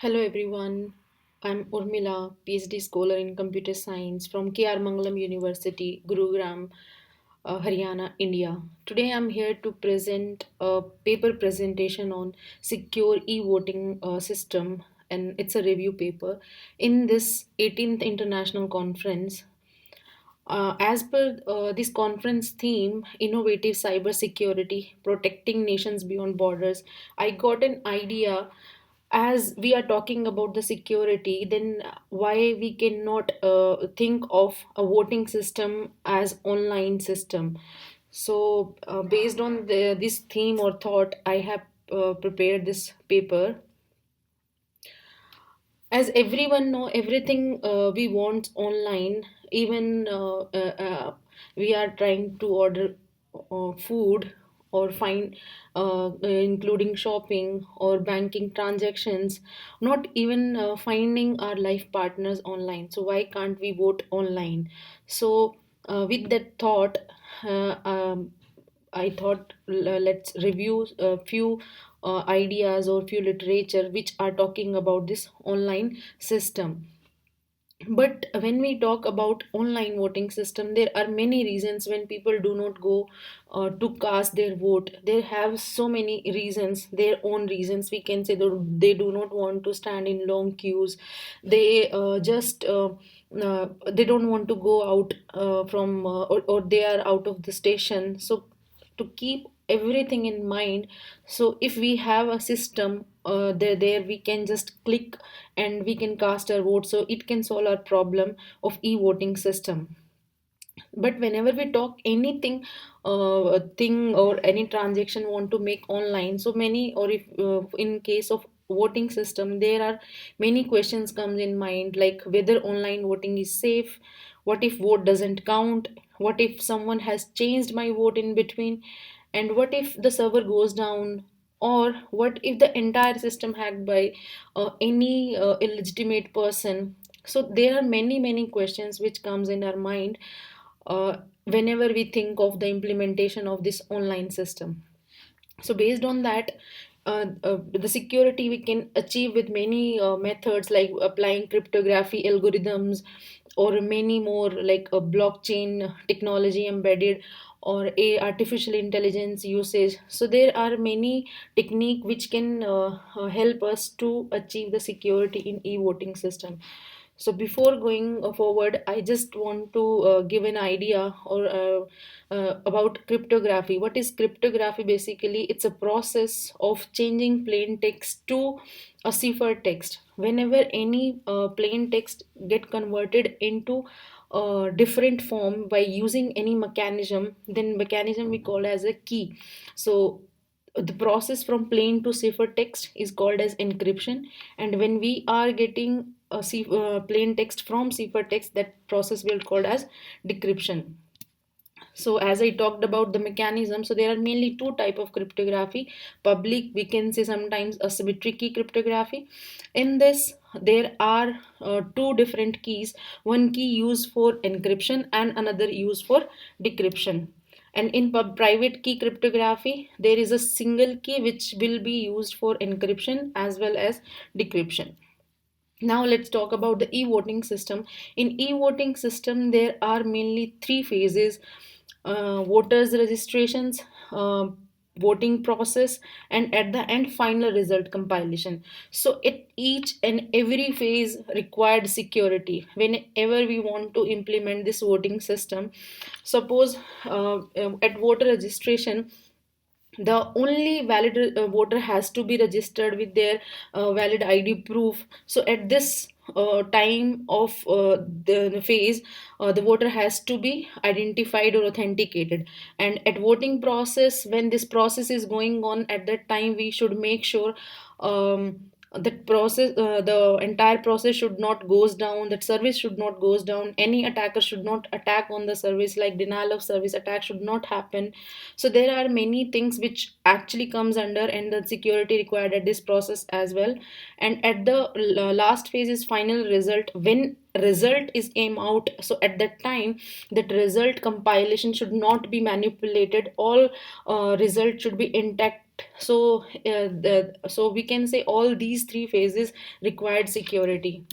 Hello everyone, I'm Urmila, PhD scholar in computer science from KR Mangalam University, Gurugram, Haryana, India. Today I'm here to present a paper presentation on secure e-voting system, and it's a review paper in this 18th international conference. As per this conference theme, innovative cybersecurity, protecting nations beyond borders, I got an idea. As we are talking about the security, then why we cannot think of a voting system as online system? So, based on this theme or thought, I have prepared this paper. As everyone know, everything we want online. Even we are trying to order food or find, including shopping or banking transactions, not even finding our life partners online. So why can't we vote online? So with that thought, uh, um, I thought let's review a few ideas or few literature which are talking about this online system. But when we talk about online voting system, there are many reasons when people do not go to cast their vote. They have so many reasons, their own reasons. We can say that they do not want to stand in long queues. They just they don't want to go out from or they are out of the station. So to keep everything in mind, so if we have a system there we can just click and we can cast our vote, so it can solve our problem of e-voting system. But whenever we talk anything thing or any transaction want to make online, so many, or if in case of voting system, there are many questions comes in mind, like whether online voting is safe, what if vote doesn't count, what if someone has changed my vote in between, and what if the server goes down, or what if the entire system hacked by any illegitimate person. So there are many questions which comes in our mind whenever we think of the implementation of this online system. So based on that, the security we can achieve with many methods, like applying cryptography algorithms, or many more, like a blockchain technology embedded, or a artificial intelligence usage. So there are many technique which can help us to achieve the security in e-voting system. So before going forward, I just want to give an idea or about cryptography. What is cryptography? Basically, it's a process of changing plain text to a cipher text. Whenever any plain text get converted into a different form by using any mechanism, then mechanism we call as a key. So the process from plain to cipher text is called as encryption, and when we are getting a plain text from cipher text, that process will called as decryption. So as I talked about the mechanism, so there are mainly two type of cryptography: public, we can say sometimes asymmetric key cryptography. In this there are two different keys, one key used for encryption and another used for decryption. And in private key cryptography, there is a single key which will be used for encryption as well as decryption. Now let's talk about the e-voting system. In e-voting system, there are mainly three phases: voters registrations, voting process, and at the end final result compilation. So at each and every phase required security. Whenever we want to implement this voting system, suppose at voter registration, the only valid voter has to be registered with their valid ID proof. So at this time of the phase, the voter has to be identified or authenticated. And at voting process, when this process is going on, at that time we should make sure that process, the entire process should not goes down, that service should not goes down, any attacker should not attack on the service, like denial of service attack should not happen. So there are many things which actually comes under, and the security required at this process as well. And at the last phase is final result, when result is came out, so at that time that result compilation should not be manipulated, all result should be intact. So we can say all these three phases required security.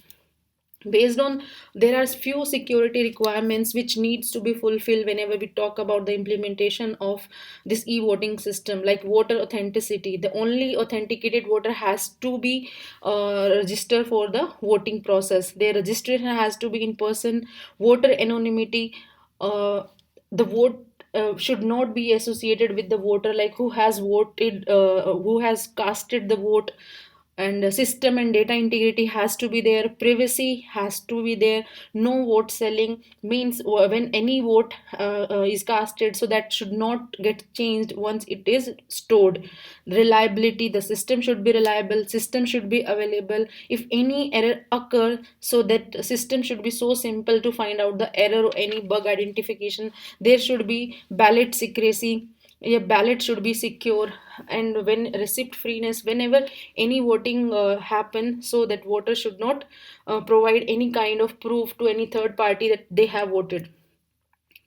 Based on, there are few security requirements which needs to be fulfilled whenever we talk about the implementation of this e-voting system, like voter authenticity. The only authenticated voter has to be registered for the voting process. Their registration has to be in person. Voter anonymity, uh, the vote should not be associated with the voter, like who has voted, who has casted the vote. And system and data integrity has to be there, privacy has to be there. No vote selling means when any vote is casted, so that should not get changed once it is stored. Reliability, the system should be reliable, system should be available. If any error occur, so that system should be so simple to find out the error or any bug identification. There should be ballot secrecy, a ballot should be secure. And when receipt freeness, whenever any voting happen, so that voters should not provide any kind of proof to any third party that they have voted.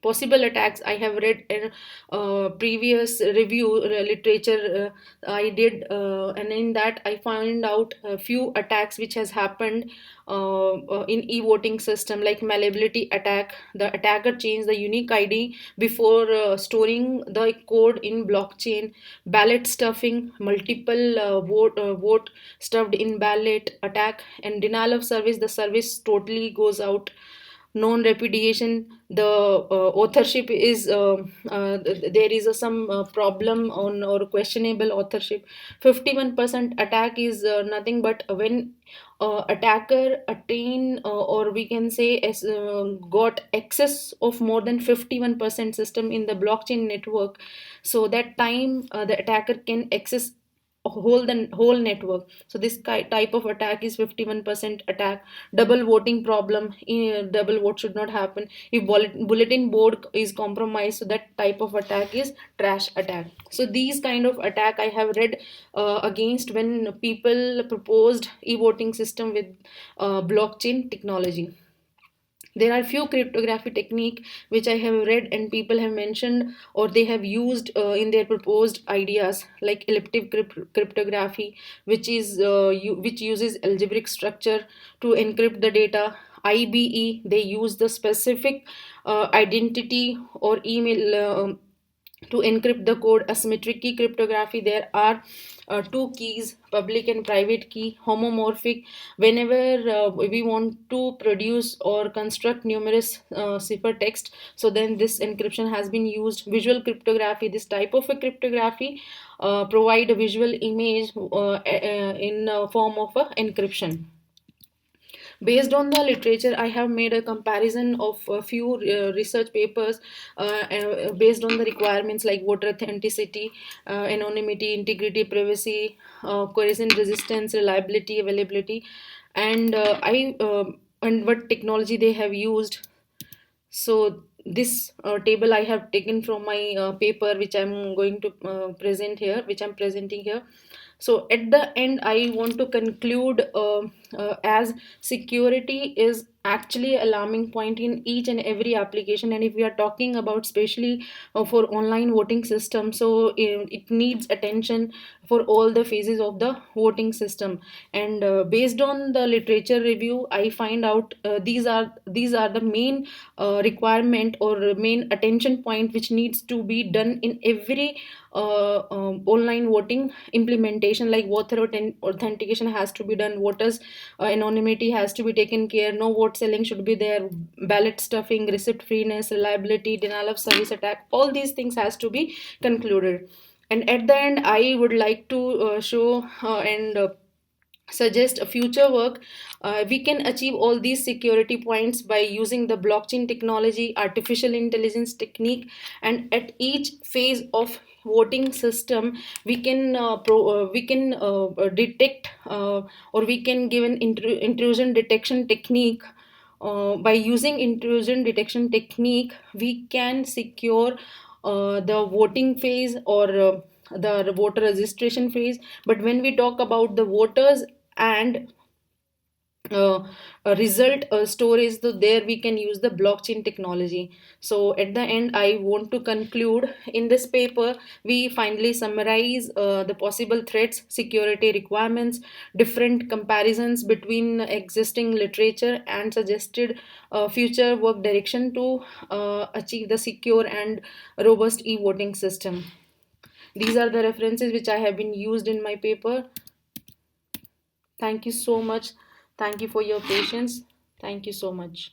Possible attacks, I have read in previous review literature I did, and in that I found out a few attacks which has happened in e-voting system, like malleability attack. The attacker changed the unique id before storing the code in blockchain. Ballot stuffing, multiple vote stuffed in ballot attack. And denial of service, the service totally goes out. Non repudiation, the authorship is there is some problem on or questionable authorship. 51% attack is nothing but when attacker attain or we can say as got access of more than 51% system in the blockchain network. So that time the attacker can access whole network. So this type of attack is 51% attack. Double voting problem, double vote should not happen. If bulletin board is compromised, so that type of attack is trash attack. So these kind of attack I have read against when people proposed e-voting system with blockchain technology. There are few cryptography technique which I have read and people have mentioned or they have used in their proposed ideas, like elliptic cryptography, which is which uses algebraic structure to encrypt the data. IBE, they use the specific identity or email to encrypt the code. Asymmetric key cryptography, there are two keys, public and private key. Homomorphic, whenever we want to produce or construct numerous ciphertext, so then this encryption has been used. Visual cryptography, this type of a cryptography provide a visual image in form of a encryption. Based on the literature, I have made a comparison of a few research papers based on the requirements like voter authenticity, anonymity, integrity, privacy, coercion resistance, reliability, availability, and and what technology they have used. So this table I have taken from my paper, which I'm going to present here, which I'm presenting here. So at the end, I want to conclude as security is actually alarming point in each and every application. And if we are talking about especially for online voting system, so it needs attention for all the phases of the voting system. And based on the literature review, I find out these are the main requirement or main attention point which needs to be done in every online voting implementation. Like voter authentication has to be done, voters anonymity has to be taken care, no vote selling should be there, ballot stuffing, receipt freeness, reliability, denial of service attack, all these things has to be concluded. And at the end, I would like to show and suggest a future work. We can achieve all these security points by using the blockchain technology, artificial intelligence technique, and at each phase of voting system we can detect or we can give an intrusion detection technique. By using intrusion detection technique, we can secure the voting phase or the voter registration phase. But when we talk about the voters and uh, result storage, so there we can use the blockchain technology. So at the end, I want to conclude in this paper we finally summarize the possible threats, security requirements, different comparisons between existing literature, and suggested future work direction to achieve the secure and robust e-voting system. These are the references which I have been used in my paper. Thank you so much. Thank you for your patience. Thank you so much.